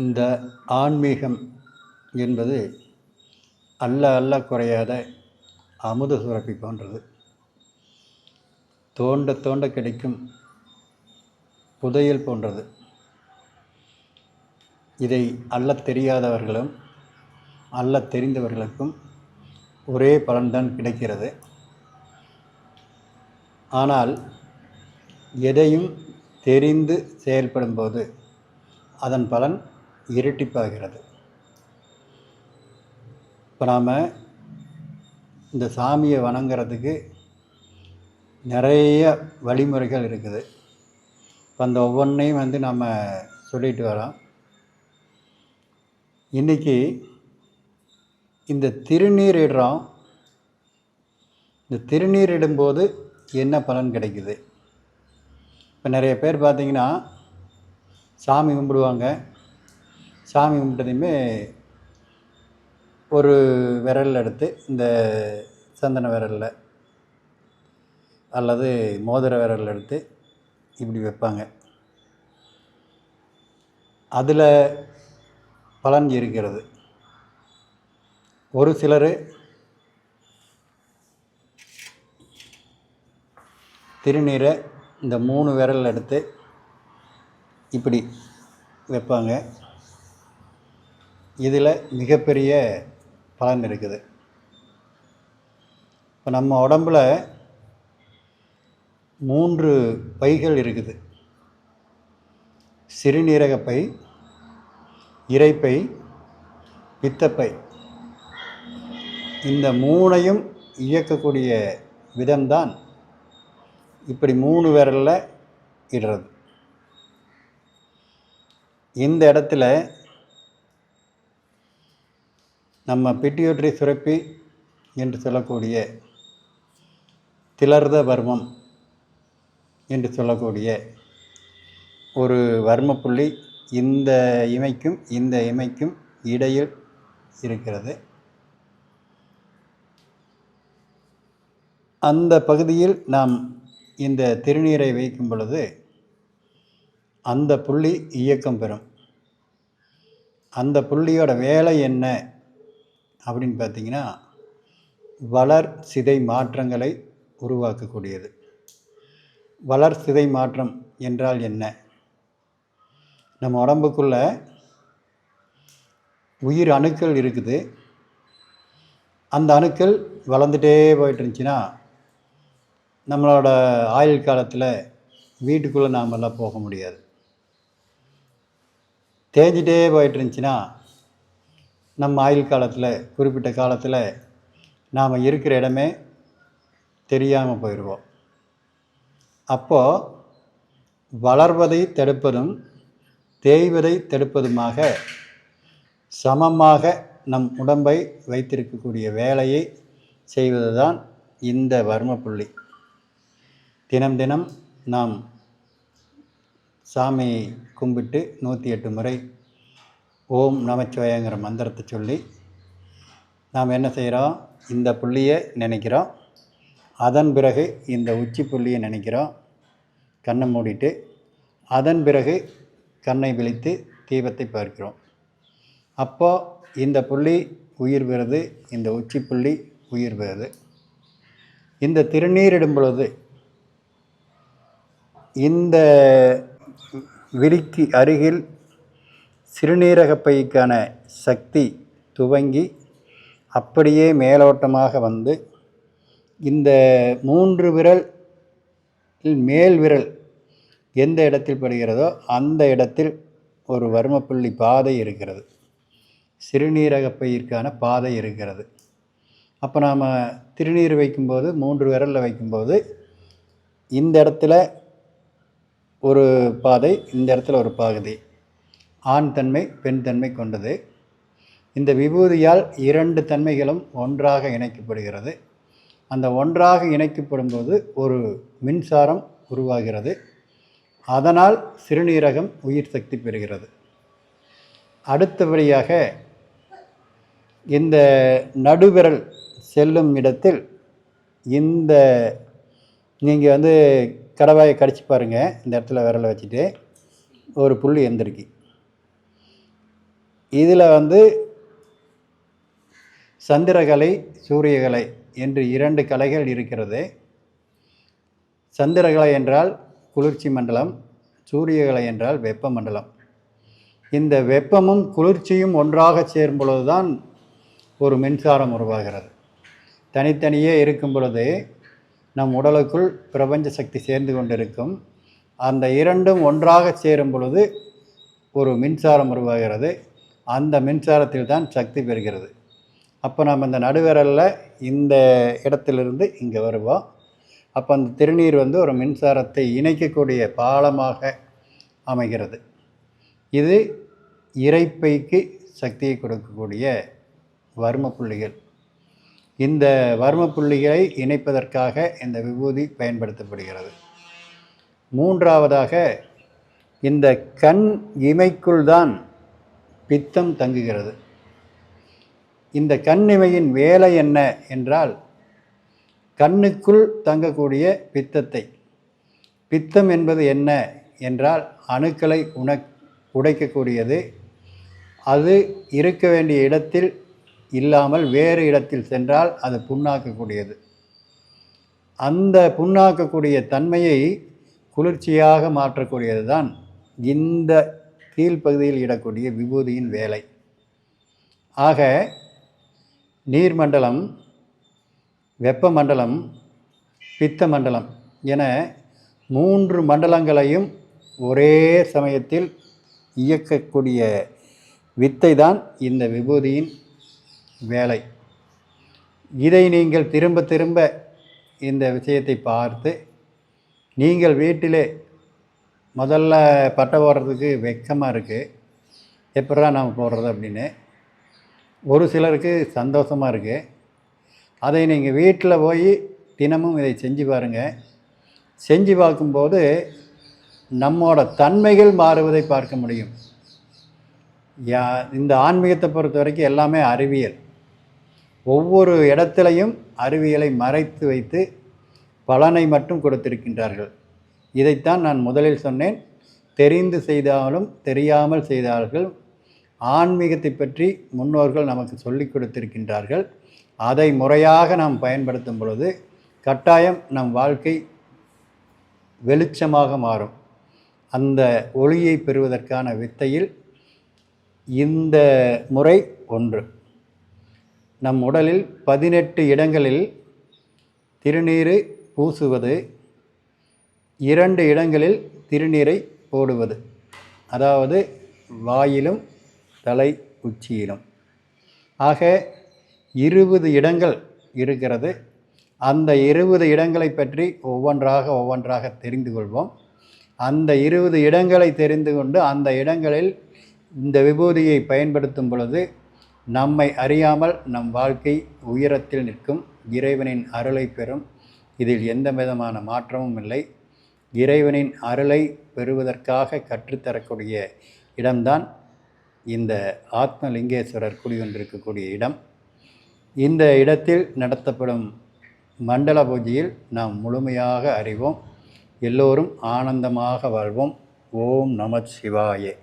இந்த ஆன்மீகம் என்பது அல்ல அல்ல குறையாத அமுத சுரப்பி போன்றது. தோண்ட தோண்ட கிடைக்கும் புதையல் போன்றது. இதை அள்ளத் தெரியாதவர்களும் அள்ளத் தெரிந்தவர்களுக்கும் ஒரே பலன்தான் கிடைக்கிறது. ஆனால் எதையும் தெரிந்து செயல்படும்போது அதன் பலன் இரட்டிப்பாகிறது. இப்போ நாம் இந்த சாமியை வணங்குறதுக்கு நிறைய வழிமுறைகள் இருக்குது. இப்போ அந்த ஒவ்வொன்றையும் நம்ம சொல்லிட்டு வரோம். இன்றைக்கி இந்த திருநீர் இடுறோம். இந்த திருநீர் இடும்போது என்ன பலன் கிடைக்குது? இப்போ நிறைய பேர் பார்த்திங்கன்னா சாமி கும்பிடுவாங்க. சாமி கும்பிட்டதையுமே ஒரு விரலில் எடுத்து இந்த சந்தன விரலில் அல்லது மோதிர விரலில் எடுத்து இப்படி வைப்பாங்க. அதில் பலன் இருக்கிறது. ஒரு சிலர் திருநீரை இந்த 3 விரல் எடுத்து இப்படி வைப்பாங்க. இதில் மிகப்பெரிய பலன் இருக்குது. இப்போ நம்ம உடம்பில் 3 பைகள் இருக்குது. சிறுநீரகப்பை, இரைப்பை, பித்தப்பை. இந்த 3ஐயும் இயக்கக்கூடிய விதம்தான் இப்படி 3 விரலில் இடுறது. இந்த இடத்துல நம்ம பிட்யூட்டரி சுரப்பி என்று சொல்லக்கூடிய திலர்த வர்மம் என்று சொல்லக்கூடிய ஒரு வர்ம புள்ளி இந்த இமைக்கும் இந்த இமைக்கும் இடையில் இருக்கிறது. அந்த பகுதியில் நாம் இந்த திருநீரை வைக்கும் பொழுது அந்த புள்ளி இயக்கம் பெறும். அந்த புள்ளியோட வேலை என்ன அப்படின்னு பார்த்திங்கன்னா, வளர் சிதை மாற்றங்களை உருவாக்கக்கூடியது. வளர் சிதை மாற்றம் என்றால் என்ன? நம்ம உடம்புக்குள்ள உயிர் அணுக்கள் இருக்குது. அந்த அணுக்கள் வளர்ந்துட்டே போயிட்டு இருந்துச்சுன்னா நம்மளோட ஆயுள் காலத்தில் வீட்டுக்குள்ளே நாமெல்லாம் போக முடியாது. தேஞ்சிட்டே போயிட்டு இருந்துச்சுன்னா நம்ம ஆயுள் காலத்தில் குறிப்பிட்ட காலத்தில் நாம் இருக்கிற இடமே தெரியாமல் போயிடுவோம். அப்போது வளர்வதை தடுப்பதும் தேய்வதை தடுப்பதுமாக சமமாக நம் உடம்பை வைத்திருக்கக்கூடிய வேலையை செய்வது தான் இந்த வர்ம புள்ளி. தினம் தினம் நாம் சாமி கும்பிட்டு 108 முறை ஓம் நமச்சிவாயங்கிற மந்திரத்தை சொல்லி நாம் என்ன செய்கிறோம்? இந்த புள்ளியை நினைக்கிறோம். அதன் பிறகு இந்த உச்சி புள்ளியை நினைக்கிறோம். கண்ணை மூடிட்டு அதன் பிறகு கண்ணை விழித்து தீபத்தை பார்க்கிறோம். அப்போது இந்த புள்ளி உயிர் பெறுது, இந்த உச்சி புள்ளி உயிர் பெறுது. இந்த திருநீரிடும் பொழுது இந்த விழிக்கு அருகில் சிறுநீரகப்பைக்கான சக்தி துவங்கி அப்படியே மேலோட்டமாக வந்து இந்த 3 விரல் மேல் விரல் எந்த இடத்தில் படுகிறதோ அந்த இடத்தில் ஒரு வர்மப்புள்ளி பாதை இருக்கிறது. சிறுநீரகப்பையிற்கான பாதை இருக்கிறது. அப்போ நாம் திருநீர் வைக்கும்போது 3 விரலில் வைக்கும்போது இந்த இடத்துல ஒரு பாதை, இந்த இடத்துல ஒரு பாதை, ஆண் தன்மை பெண் தன்மை கொண்டது. இந்த விபூதியால் 2 தன்மைகளும் ஒன்றாக இணைக்கப்படுகிறது. அந்த ஒன்றாக இணைக்கப்படும்போது ஒரு மின்சாரம் உருவாகிறது. அதனால் சிறுநீரகம் உயிர் சக்தி பெறுகிறது. அடுத்தபடியாக இந்த நடுவிரல் செல்லும் இடத்தில் இந்த நீங்கள் கடவாயை கடிச்சு பாருங்கள். இந்த இடத்துல விரலை வச்சுட்டு ஒரு புள்ளி எந்திரிக்கு. இதில் சந்திரகலை சூரியகலை என்று 2 கலைகள் இருக்கிறது. சந்திரகலை என்றால் குளிர்ச்சி மண்டலம், சூரியகலை என்றால் வெப்ப மண்டலம். இந்த வெப்பமும் குளிர்ச்சியும் ஒன்றாக சேரும் பொழுதுதான் ஒரு மின்சாரம் உருவாகிறது. தனித்தனியே இருக்கும் பொழுது நம் உடலுக்குள் பிரபஞ்ச சக்தி சேர்ந்து கொண்டிருக்கும். அந்த இரண்டும் ஒன்றாக சேரும் பொழுது ஒரு மின்சாரம் உருவாகிறது. அந்த மின்சாரத்தில் தான் சக்தி பெறுகிறது. அப்போ நாம் இந்த நடுவிரலில் இந்த இடத்திலிருந்து இங்கே வருவோம். அப்போ அந்த திருநீர் ஒரு மின்சாரத்தை இணைக்கக்கூடிய பாலமாக அமைகிறது. இது இரைப்பைக்கு சக்தியை கொடுக்கக்கூடிய வர்ம புள்ளிகள். இந்த வர்ம புள்ளிகளை இணைப்பதற்காக இந்த விபூதி பயன்படுத்தப்படுகிறது. மூன்றாவதாக இந்த கண் இமைக்குள் தான் பித்தம் தங்குகிறது. இந்த கண் இமையின் வேலை என்ன என்றால் கண்ணுக்குள் தங்கக்கூடிய பித்தத்தை, பித்தம் என்பது என்ன என்றால் அணுக்களை உடைக்கக்கூடியது. அது இருக்க வேண்டிய இடத்தில் இல்லாமல் வேறு இடத்தில் சென்றால் அது புண்ணாக்கக்கூடியது. அந்த புண்ணாக்கக்கூடிய தன்மையை குளிர்ச்சியாக மாற்றக்கூடியது தான் இந்த கீழ்ப்பகுதியில் இடக்கூடிய விபூதியின் வேலை. ஆக நீர்மண்டலம், வெப்பமண்டலம், பித்த மண்டலம் என 3 மண்டலங்களையும் ஒரே சமயத்தில் இயக்கக்கூடிய வித்தை தான் இந்த விபூதியின் வேலை. இதை நீங்கள் திரும்ப திரும்ப இந்த விஷயத்தை பார்த்து நீங்கள் வீட்டிலே முதல்ல பட்டை போடுறதுக்கு வெக்கமாக இருக்குது, எப்படா நாம் போடுறது அப்படின்னு ஒரு சிலருக்கு சந்தோஷமாக இருக்குது. அதை நீங்கள் வீட்டில் போய் தினமும் இதை செஞ்சு பாருங்கள். செஞ்சு பார்க்கும்போது நம்மோட தன்மைகள் மாறுவதை பார்க்க முடியும். இந்த ஆன்மீகத்தை பொறுத்த வரைக்கும் எல்லாமே அறிவியல். ஒவ்வொரு இடத்துலையும் அறிவியலை மறைத்து வைத்து பலனை மட்டும் கொடுத்திருக்கின்றார்கள். இதைத்தான் நான் முதலில் சொன்னேன். தெரிந்து செய்தாலும் தெரியாமல் செய்தார்கள் ஆன்மீகத்தை பற்றி முன்னோர்கள் நமக்கு சொல்லிக் கொடுத்திருக்கின்றார்கள். அதை முறையாக நாம் பயன்படுத்தும் பொழுது கட்டாயம் நம் வாழ்க்கை வெளிச்சமாக மாறும். அந்த ஒளியை பெறுவதற்கான வித்தையில் இந்த முறை ஒன்று. நம் உடலில் 18 இடங்களில் திருநீறு பூசுவது, 2 இடங்களில் திருநீரை போடுவது, அதாவது வாயிலும் தலை உச்சியிலும். ஆக 20 இடங்கள் இருக்கிறது. அந்த 20 இடங்களை பற்றி ஒவ்வொன்றாக தெரிந்து கொள்வோம். அந்த 20 இடங்களை தெரிந்து கொண்டு அந்த இடங்களில் இந்த விபூதியை பயன்படுத்தும் பொழுது நம்மை அறியாமல் நம் வாழ்க்கை உயரத்தில் நிற்கும். இறைவனின் அருளை பெறும். இதில் எந்த விதமான மாற்றமும் இல்லை. இறைவனின் அருளை பெறுவதற்காக கற்றுத்தரக்கூடிய இடம்தான் இந்த ஆத்மலிங்கேஸ்வரர் குடிகொண்டிருக்கக்கூடிய இடம். இந்த இடத்தில் நடத்தப்படும் மண்டல பூஜையில் நாம் முழுமையாக அறிவோம். எல்லோரும் ஆனந்தமாக வாழ்வோம். ஓம் நம சிவாயே.